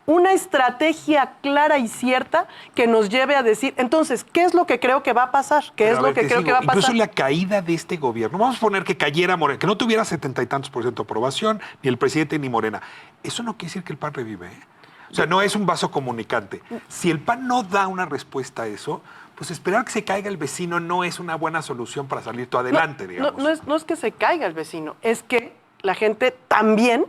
una estrategia clara y cierta que nos lleve a decir, entonces, ¿qué es lo que creo que va a pasar? ¿Qué es lo que creo que va a pasar? Incluso la caída de este gobierno, vamos a poner que cayera Morena, que no tuviera 70 y tantos % de aprobación, ni el presidente ni Morena. Eso no quiere decir que el PAN revive, ¿eh? O sea, no es un vaso comunicante. Si el PAN no da una respuesta a eso, pues esperar que se caiga el vecino no es una buena solución para salir tú adelante, digamos. No es que se caiga el vecino, es que la gente también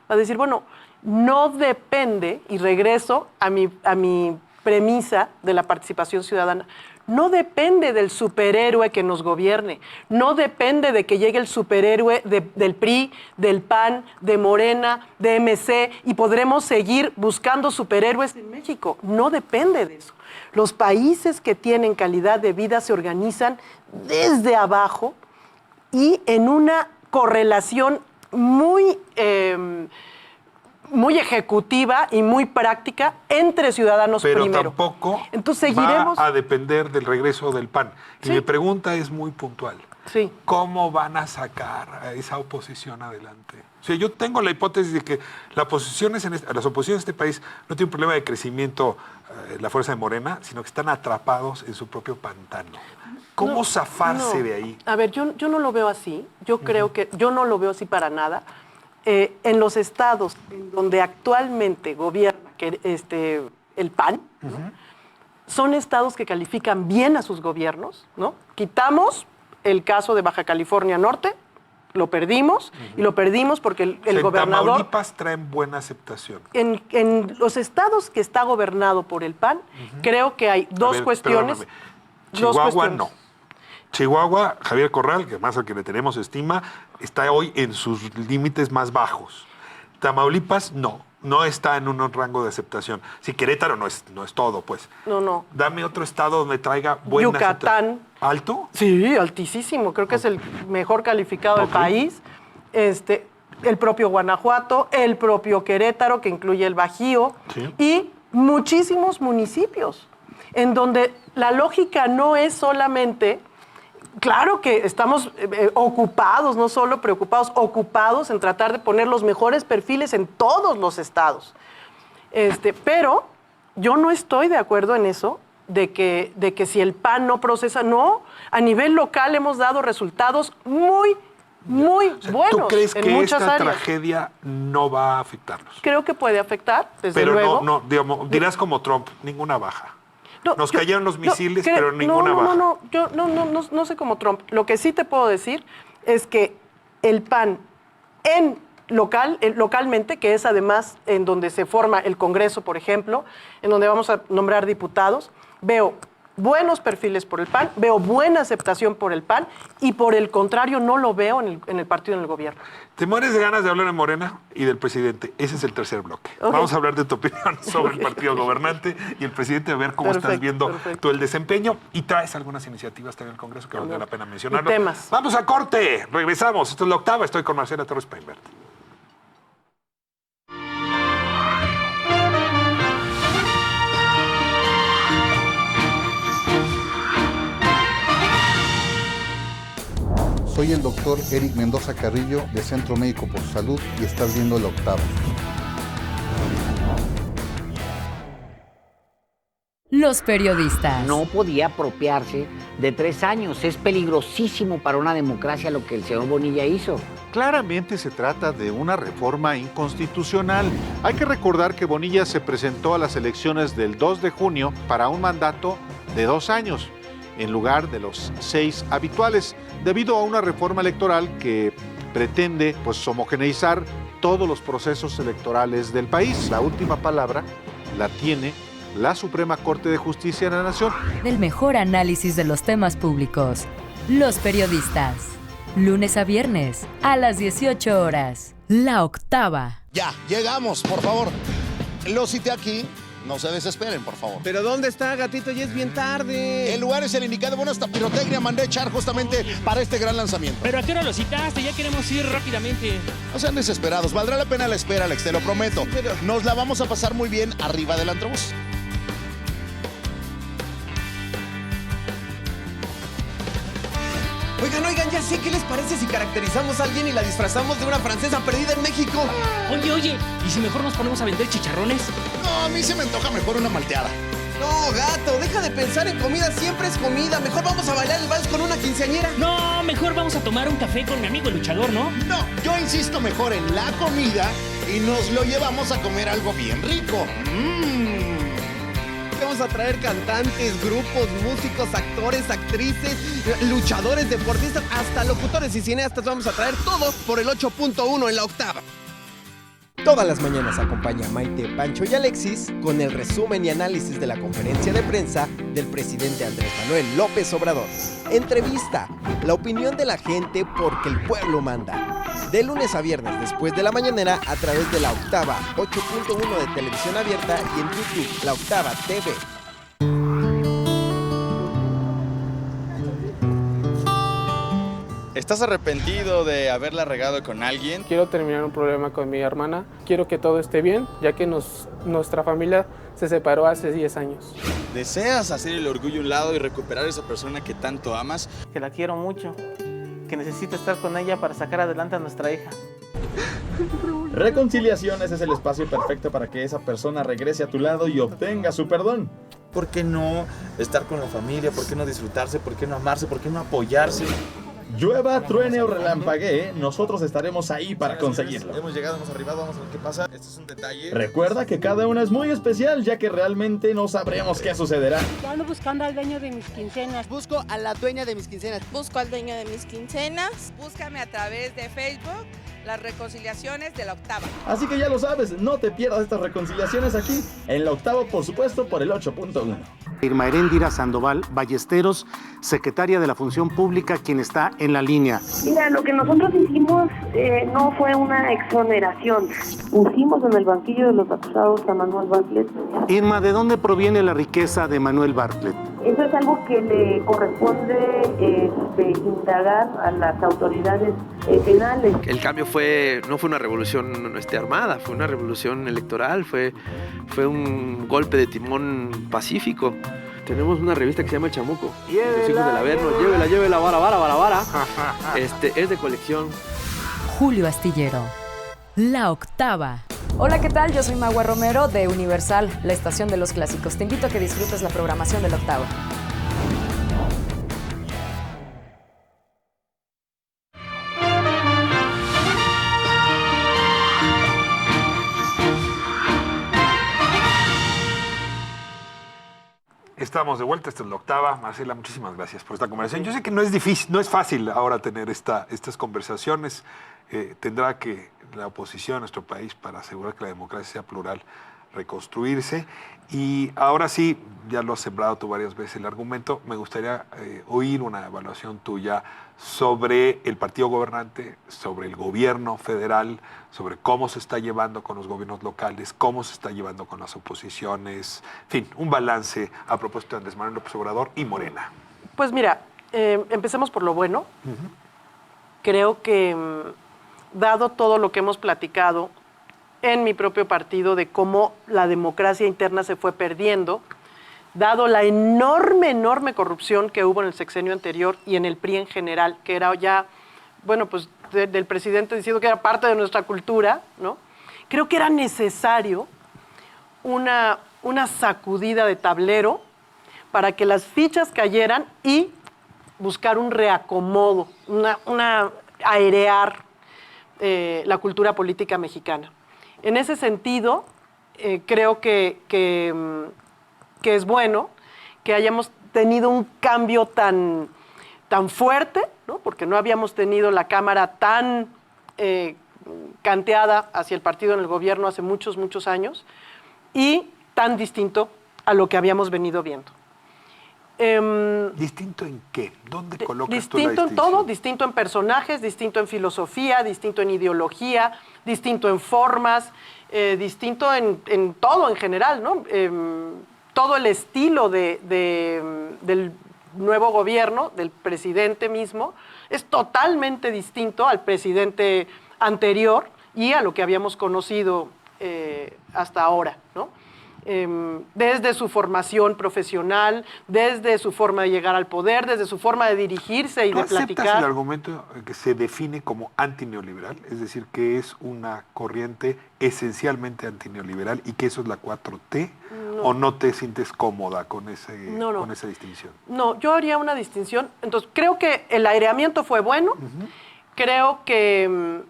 va a decir, bueno, no depende, y regreso a mi premisa de la participación ciudadana, no depende del superhéroe que nos gobierne, no depende de que llegue el superhéroe del PRI, del PAN, de Morena, de MC, y podremos seguir buscando superhéroes en México. No depende de eso. Los países que tienen calidad de vida se organizan desde abajo y en una correlación muy ejecutiva y muy práctica entre ciudadanos pero primero. Tampoco entonces seguiremos va a depender del regreso del PAN. Y mi pregunta es muy puntual. Sí. ¿Cómo van a sacar a esa oposición adelante? O sea, yo tengo la hipótesis de que las oposiciones en este país no tienen un problema de crecimiento, la fuerza de Morena, sino que están atrapados en su propio pantano. ¿Cómo zafarse de ahí? A ver, yo no lo veo así. Yo creo que yo no lo veo así para nada. En los estados en donde actualmente gobierna el PAN, ¿no? Son estados que califican bien a sus gobiernos, ¿no? Quitamos el caso de Baja California Norte, lo perdimos, y lo perdimos porque el gobernador... En Tamaulipas traen buena aceptación. En los estados que está gobernado por el PAN, creo que hay dos cuestiones. Chihuahua no. Chihuahua, Javier Corral, que más al que le tenemos estima, está hoy en sus límites más bajos. Tamaulipas no está en un rango de aceptación. Si Querétaro no es todo, pues. No. Dame otro estado donde traiga buena Yucatán. ¿Alto? Sí, altísimo. Creo que es el mejor calificado del país. El propio Guanajuato, el propio Querétaro, que incluye el Bajío, y muchísimos municipios, en donde la lógica no es solamente... Claro que estamos ocupados, no solo preocupados, ocupados en tratar de poner los mejores perfiles en todos los estados. Pero yo no estoy de acuerdo en eso, de que si el PAN no procesa, no. A nivel local hemos dado resultados muy buenos. ¿Tú crees en que muchas esta áreas. tragedia no va a afectarnos? Creo que puede afectar, desde pero luego. no, digamos, dirás como Trump, ninguna baja. Nos cayeron los misiles, pero ninguna baja. Yo no sé cómo Trump. Lo que sí te puedo decir es que el PAN localmente, que es además en donde se forma el Congreso, por ejemplo, en donde vamos a nombrar diputados, veo buenos perfiles por el PAN, veo buena aceptación por el PAN y por el contrario no lo veo en el partido, en el gobierno. ¿Te mueres de ganas de hablar de Morena y del presidente? Ese es el tercer bloque. Okay. Vamos a hablar de tu opinión sobre el partido gobernante y el presidente, a ver cómo estás viendo todo el desempeño, y traes algunas iniciativas también en el Congreso que valdría la pena mencionarlo. Vamos a corte, regresamos. Esto es La Octava, estoy con Marcela Torres Peinbert. Soy el doctor Eric Mendoza Carrillo de Centro Médico por Su Salud y estás viendo La Octava. los periodistas. No podía apropiarse de 3 años. Es peligrosísimo para una democracia lo que el señor Bonilla hizo. Claramente se trata de una reforma inconstitucional. Hay que recordar que Bonilla se presentó a las elecciones del 2 de junio para un mandato de 2 años, en lugar de los 6 habituales, debido a una reforma electoral que pretende homogeneizar todos los procesos electorales del país. La última palabra la tiene la Suprema Corte de Justicia de la Nación. Del mejor análisis de los temas públicos, los periodistas. Lunes a viernes, a las 18 horas. La Octava. Ya, llegamos, por favor. Los cité aquí. No se desesperen, por favor. ¿Pero dónde está, gatito? Ya es bien tarde. El lugar es el indicado. Bueno, esta pirotecnia mandé echar justamente para este gran lanzamiento. ¿Pero a qué hora lo citaste? Ya queremos ir rápidamente. No sean desesperados. Valdrá la pena la espera, Alex, te lo prometo. Sí, pero... Nos la vamos a pasar muy bien arriba del antrobús. Oigan, ya sé, ¿qué les parece si caracterizamos a alguien y la disfrazamos de una francesa perdida en México? Oye, ¿y si mejor nos ponemos a vender chicharrones? No, a mí se me antoja mejor una malteada. No, gato, deja de pensar en comida, siempre es comida. Mejor vamos a bailar el vals con una quinceañera. No, mejor vamos a tomar un café con mi amigo el luchador, ¿no? No, yo insisto mejor en la comida y nos lo llevamos a comer algo bien rico. Vamos a traer cantantes, grupos, músicos, actores, actrices, luchadores, deportistas, hasta locutores y cineastas. Vamos a traer todo por el 8.1 en la octava. Todas las mañanas acompaña a Maite, Pancho y Alexis con el resumen y análisis de la conferencia de prensa del presidente Andrés Manuel López Obrador. Entrevista, la opinión de la gente porque el pueblo manda. De lunes a viernes después de la mañanera a través de la octava 8.1 de televisión abierta y en YouTube, la octava TV. ¿Estás arrepentido de haberla regado con alguien? Quiero terminar un problema con mi hermana. Quiero que todo esté bien, ya que nuestra familia se separó hace 10 años. ¿Deseas hacer el orgullo a un lado y recuperar a esa persona que tanto amas? Que la quiero mucho, que necesito estar con ella para sacar adelante a nuestra hija. Reconciliaciones es el espacio perfecto para que esa persona regrese a tu lado y obtenga su perdón. ¿Por qué no estar con la familia? ¿Por qué no disfrutarse? ¿Por qué no amarse? ¿Por qué no apoyarse? Llueva, truene o relampaguee, nosotros estaremos ahí para conseguirlo. Hemos llegado, hemos arribado, vamos a ver qué pasa. Esto es un detalle. Recuerda que cada una es muy especial, ya que realmente no sabremos qué sucederá. Yo ando buscando al dueño de mis quincenas. Busco a la dueña de mis quincenas. Busco al dueño de mis quincenas. Búscame a través de Facebook, las reconciliaciones de la octava. Así que ya lo sabes, no te pierdas estas reconciliaciones aquí, en la octava, por supuesto, por el 8.1. Irma Heréndira Sandoval Ballesteros, secretaria de la Función Pública, quien está en la línea. Mira, lo que nosotros hicimos no fue una exoneración. Pusimos en el banquillo de los acusados a Manuel Bartlett. Irma, ¿de dónde proviene la riqueza de Manuel Bartlett? Eso es algo que le corresponde indagar a las autoridades penales. El cambio no fue una revolución armada, fue una revolución electoral, fue un golpe de timón pacífico. Tenemos una revista que se llama El Chamuco. Los hijos del Averno, llévela, vara. Es de colección. Julio Astillero, la octava. Hola, ¿qué tal? Yo soy Magua Romero de Universal, la estación de los clásicos. Te invito a que disfrutes la programación de la octava. Estamos de vuelta, esta es la octava. Marcela, muchísimas gracias por esta conversación. Yo sé que no es difícil, no es fácil ahora tener estas conversaciones. Tendrá que la oposición a nuestro país, para asegurar que la democracia sea plural, reconstruirse. Y ahora sí, ya lo has sembrado tú varias veces el argumento, me gustaría oír una evaluación tuya sobre el partido gobernante, sobre el gobierno federal, sobre cómo se está llevando con los gobiernos locales, cómo se está llevando con las oposiciones, en fin, un balance a propósito de Andrés Manuel López Obrador y Morena. Pues mira, empecemos por lo bueno. Creo que, dado todo lo que hemos platicado en mi propio partido de cómo la democracia interna se fue perdiendo, dado la enorme corrupción que hubo en el sexenio anterior y en el PRI en general, que era ya, bueno, pues del presidente diciendo que era parte de nuestra cultura, ¿no? Creo que era necesario una sacudida de tablero para que las fichas cayeran y buscar un reacomodo, airear la cultura política mexicana. En ese sentido, creo que es bueno que hayamos tenido un cambio tan fuerte, ¿no? Porque no habíamos tenido la Cámara tan canteada hacia el partido en el gobierno hace muchos, muchos años, y tan distinto a lo que habíamos venido viendo. ¿Distinto en qué? ¿Dónde colocas distinto tú la distinción? En todo, distinto en personajes, distinto en filosofía, distinto en ideología, distinto en formas, distinto en todo en general, ¿no? Todo el estilo del nuevo gobierno, del presidente mismo, es totalmente distinto al presidente anterior y a lo que habíamos conocido hasta ahora, ¿no? Desde su formación profesional, desde su forma de llegar al poder, desde su forma de dirigirse y de platicar. ¿Aceptas el argumento que se define como antineoliberal? Es decir, que es una corriente esencialmente antineoliberal y que eso es la 4T, no. ¿O no te sientes cómoda con esa distinción? No, yo haría una distinción. Entonces, creo que el aireamiento fue bueno. Creo que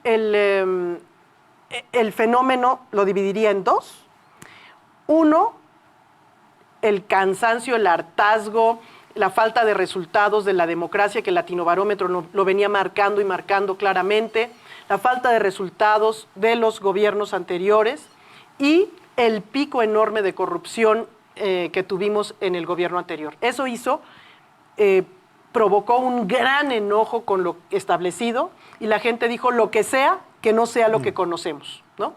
el fenómeno lo dividiría en dos. Uno, el cansancio, el hartazgo, la falta de resultados de la democracia, que el Latinobarómetro lo venía marcando y marcando claramente, la falta de resultados de los gobiernos anteriores y el pico enorme de corrupción que tuvimos en el gobierno anterior. Eso provocó un gran enojo con lo establecido y la gente dijo lo que sea, que no sea lo que conocemos, ¿no?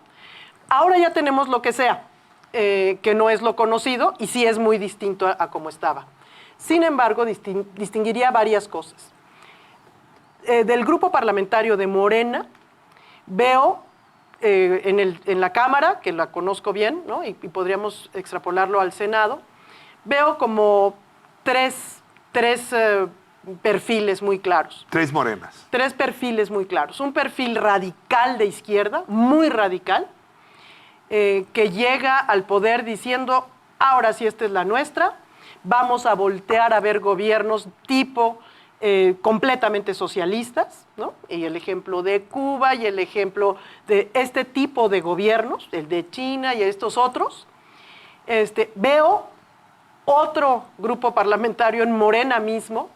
Ahora ya tenemos lo que sea. Que no es lo conocido y sí es muy distinto a como estaba. Sin embargo, distinguiría varias cosas. Del grupo parlamentario de Morena, veo en la Cámara, que la conozco bien, ¿no? y podríamos extrapolarlo al Senado, veo como tres perfiles muy claros. Tres morenas. Tres perfiles muy claros. Un perfil radical de izquierda, muy radical, que llega al poder diciendo, ahora sí esta es la nuestra, vamos a voltear a ver gobiernos tipo completamente socialistas, ¿no? Y el ejemplo de Cuba y el ejemplo de este tipo de gobiernos, el de China y estos otros. Veo otro grupo parlamentario en Morena mismo,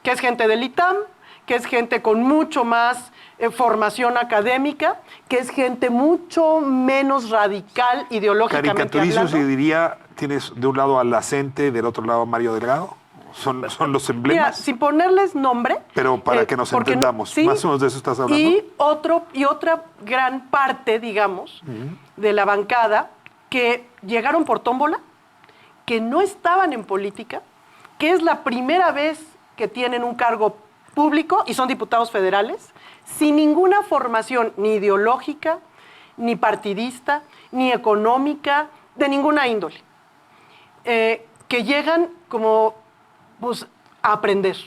que es gente del ITAM, que es gente con mucho más formación académica, que es gente mucho menos radical ideológicamente Caricaturizo hablando. se diría, tienes de un lado a Lacente, del otro lado a Mario Delgado. ¿Son los emblemas? Mira, sin ponerles nombre. Pero para que nos entendamos, sí, más o menos de eso estás hablando. Y otra gran parte, digamos, de la bancada, que llegaron por tómbola, que no estaban en política, que es la primera vez que tienen un cargo público y son diputados federales, sin ninguna formación ni ideológica, ni partidista, ni económica, de ninguna índole, que llegan como a aprender.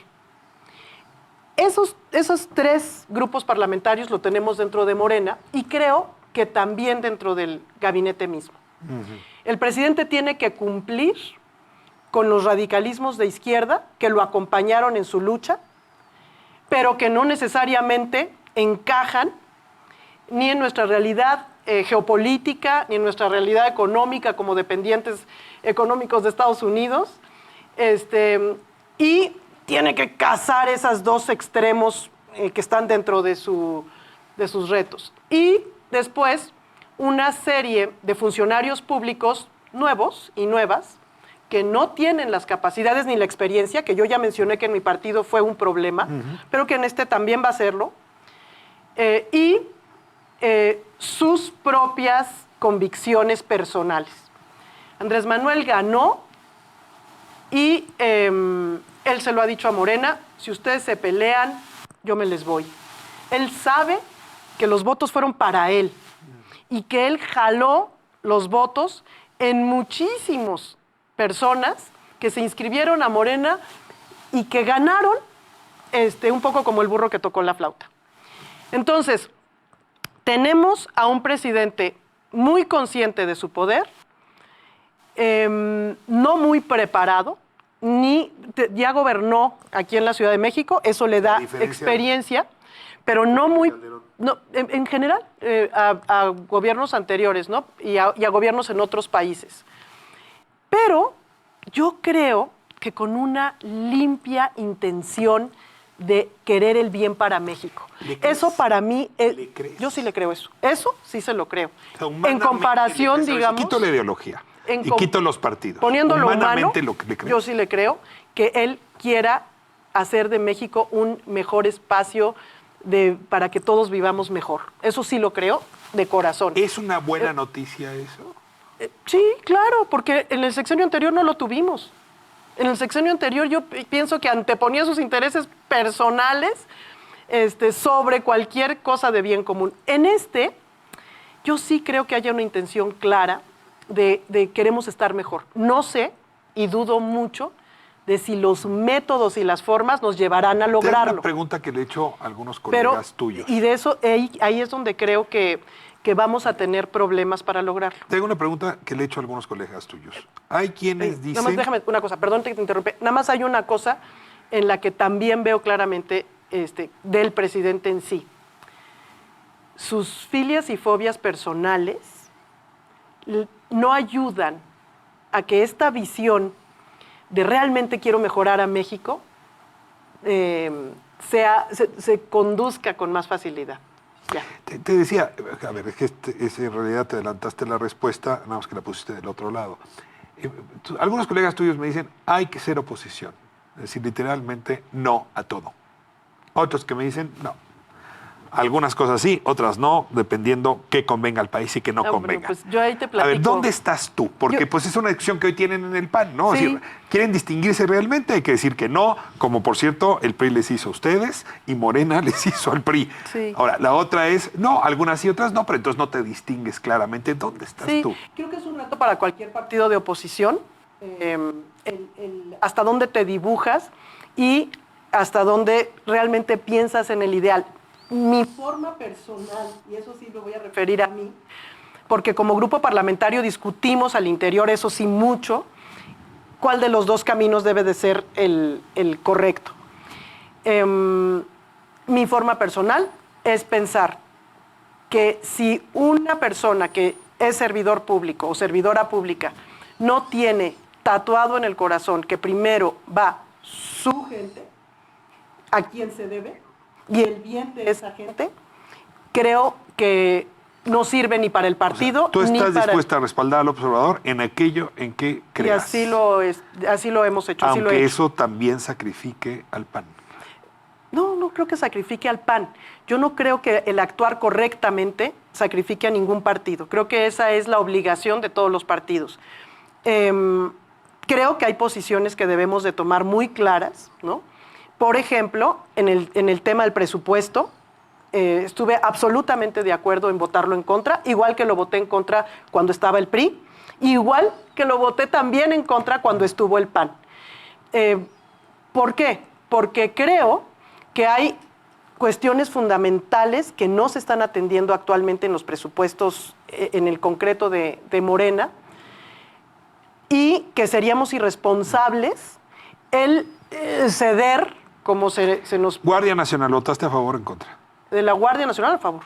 Esos tres grupos parlamentarios lo tenemos dentro de Morena y creo que también dentro del gabinete mismo. El presidente tiene que cumplir con los radicalismos de izquierda que lo acompañaron en su lucha, pero que no necesariamente encajan ni en nuestra realidad geopolítica, ni en nuestra realidad económica como dependientes económicos de Estados Unidos, y tiene que cazar esos dos extremos que están dentro de sus retos. Y después, una serie de funcionarios públicos nuevos y nuevas que no tienen las capacidades ni la experiencia, que yo ya mencioné que en mi partido fue un problema, pero que en este también va a serlo, y sus propias convicciones personales. Andrés Manuel ganó y él se lo ha dicho a Morena, si ustedes se pelean, yo me les voy. Él sabe que los votos fueron para él y que él jaló los votos en muchísimos personas que se inscribieron a Morena y que ganaron un poco como el burro que tocó la flauta. Entonces, tenemos a un presidente muy consciente de su poder no muy preparado, ya gobernó aquí en la Ciudad de México, eso le da experiencia, pero no muy, en general, a gobiernos anteriores, ¿no? Y a gobiernos en otros países. Pero yo creo que con una limpia intención de querer el bien para México. Eso para mí, yo sí le creo eso. Eso sí se lo creo. O sea, en comparación, digamos... Quito la ideología y quito los partidos. Poniéndolo humano, lo que le creo. yo sí le creo que él quiera hacer de México un mejor espacio para que todos vivamos mejor. Eso sí lo creo de corazón. ¿Es una buena noticia eso? Sí, claro, porque en el sexenio anterior no lo tuvimos. En el sexenio anterior yo pienso que anteponía sus intereses personales sobre cualquier cosa de bien común. En yo sí creo que haya una intención clara de queremos estar mejor. No sé, y dudo mucho, de si los métodos y las formas nos llevarán a lograrlo. Tengo una pregunta que le he hecho a algunos colegas tuyos. Y de eso, ahí es donde creo que vamos a tener problemas para lograrlo. Tengo una pregunta que le he hecho a algunos colegas tuyos. Hay quienes dicen... Nada más déjame una cosa, perdón que te interrumpe. Nada más hay una cosa en la que también veo claramente del presidente en sí. Sus filias y fobias personales no ayudan a que esta visión de realmente quiero mejorar a México se conduzca con más facilidad. Te decía, a ver, es que en realidad te adelantaste la respuesta, nada más que la pusiste del otro lado. Algunos colegas tuyos me dicen, hay que ser oposición. Es decir, literalmente, no a todo. Otros que me dicen, no. Algunas cosas sí, otras no, dependiendo qué convenga al país y qué no convenga. Pues yo ahí te platico. A ver, ¿dónde estás tú? Porque pues es una decisión que hoy tienen en el PAN, ¿no? Sí. Es decir, ¿quieren distinguirse realmente? Hay que decir que no, como por cierto el PRI les hizo a ustedes y Morena les hizo al PRI. Sí. Ahora, la otra es, no, algunas sí, otras no, pero entonces no te distingues claramente. ¿Dónde estás tú? Creo que es un reto para cualquier partido de oposición, hasta dónde te dibujas y hasta dónde realmente piensas en el ideal. Mi forma personal, y eso sí lo voy a referir a mí, porque como grupo parlamentario discutimos al interior, eso sí mucho, cuál de los dos caminos debe de ser el correcto. Mi forma personal es pensar que si una persona que es servidor público o servidora pública no tiene tatuado en el corazón que primero va su gente, a quien se debe, y el bien de esa gente, creo que no sirve ni para el partido, ¿tú ni estás para dispuesta a respaldar al observador en aquello en que creas? Y así lo hemos hecho. Aunque así lo he hecho. eso también sacrifique al PAN. No creo que sacrifique al PAN. Yo no creo que el actuar correctamente sacrifique a ningún partido. Creo que esa es la obligación de todos los partidos. Creo que hay posiciones que debemos de tomar muy claras, ¿no? Por ejemplo, en el tema del presupuesto, estuve absolutamente de acuerdo en votarlo en contra, igual que lo voté en contra cuando estaba el PRI, igual que lo voté también en contra cuando estuvo el PAN. ¿Por qué? Porque creo que hay cuestiones fundamentales que no se están atendiendo actualmente en los presupuestos, en el concreto de Morena, y que seríamos irresponsables el ceder, como se nos... Guardia Nacional, ¿votaste a favor o en contra? De la Guardia Nacional, a favor.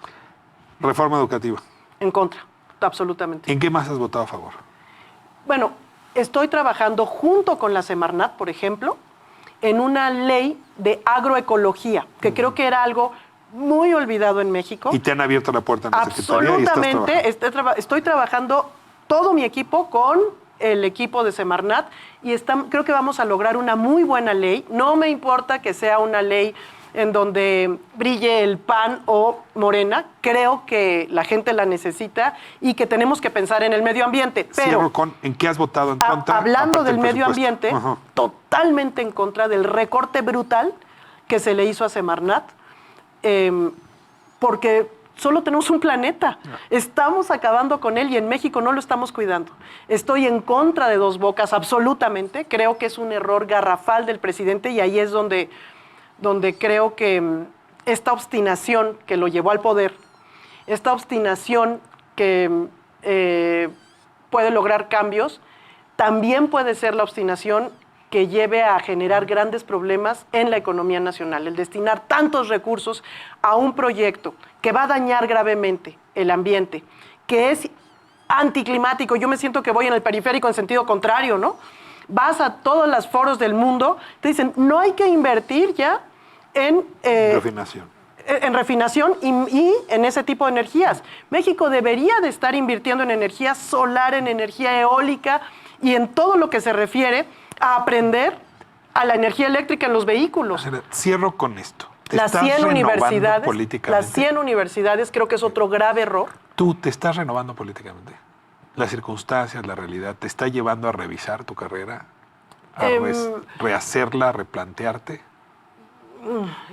Reforma educativa. En contra, absolutamente. ¿En qué más has votado a favor? Bueno, estoy trabajando junto con la Semarnat, por ejemplo, en una ley de agroecología, que creo que era algo muy olvidado en México. Y te han abierto la puerta en la Secretaría. Absolutamente, estoy trabajando todo mi equipo con el equipo de Semarnat y creo que vamos a lograr una muy buena ley. No me importa que sea una ley en donde brille el PAN o Morena, creo que la gente la necesita y que tenemos que pensar en el medio ambiente. Pero ¿en qué has votado en contra? Hablando del medio ambiente, totalmente en contra del recorte brutal que se le hizo a Semarnat, porque solo tenemos un planeta. Estamos acabando con él y en México no lo estamos cuidando. Estoy en contra de Dos Bocas, absolutamente. Creo que es un error garrafal del presidente y ahí es donde creo que esta obstinación que lo llevó al poder, esta obstinación que puede lograr cambios, también puede ser la obstinación que lleve a generar grandes problemas en la economía nacional. El destinar tantos recursos a un proyecto que va a dañar gravemente el ambiente, que es anticlimático. Yo me siento que voy en el periférico en sentido contrario, ¿no? Vas a todos los foros del mundo, te dicen, no hay que invertir ya en refinación y en ese tipo de energías. México debería de estar invirtiendo en energía solar, en energía eólica y en todo lo que se refiere a aprender a la energía eléctrica en los vehículos. Cierro con esto. Las 100 universidades creo que es otro grave error. Tú te estás renovando políticamente. Las circunstancias, la realidad, ¿te está llevando a revisar tu carrera? ¿A rehacerla, a replantearte?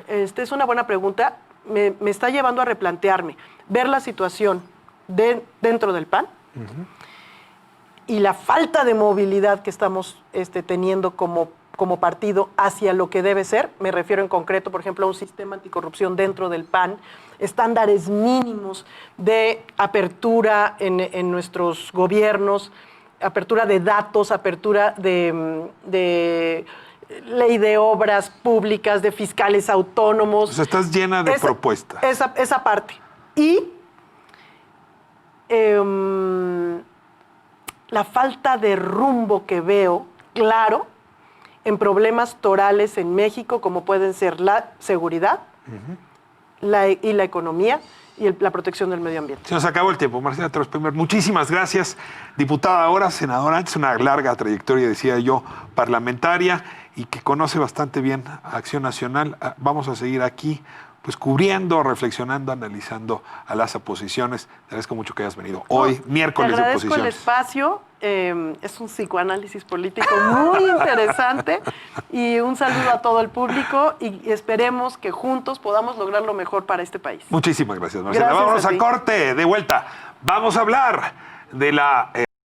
Es una buena pregunta. Me está llevando a replantearme, ver la situación dentro del PAN y la falta de movilidad que estamos teniendo como partido hacia lo que debe ser. Me refiero en concreto, por ejemplo, a un sistema anticorrupción dentro del PAN, estándares mínimos de apertura en nuestros gobiernos, apertura de datos, apertura de ley de obras públicas, de fiscales autónomos. O sea, estás llena de propuestas. Esa parte. Y la falta de rumbo que veo, claro, en problemas torales en México, como pueden ser la seguridad y la economía y la protección del medio ambiente. Se nos acabó el tiempo. Marcela Trospimer, muchísimas gracias. Diputada ahora, senadora, antes una larga trayectoria, decía yo, parlamentaria y que conoce bastante bien a Acción Nacional. Vamos a seguir aquí pues cubriendo, reflexionando, analizando a las oposiciones. Te agradezco mucho que hayas venido hoy, miércoles de oposiciones. Te agradezco el espacio. Es un psicoanálisis político muy interesante y un saludo a todo el público y esperemos que juntos podamos lograr lo mejor para este país. Muchísimas gracias, Marcela. Gracias. Vámonos a corte, de vuelta. Vamos a hablar de la...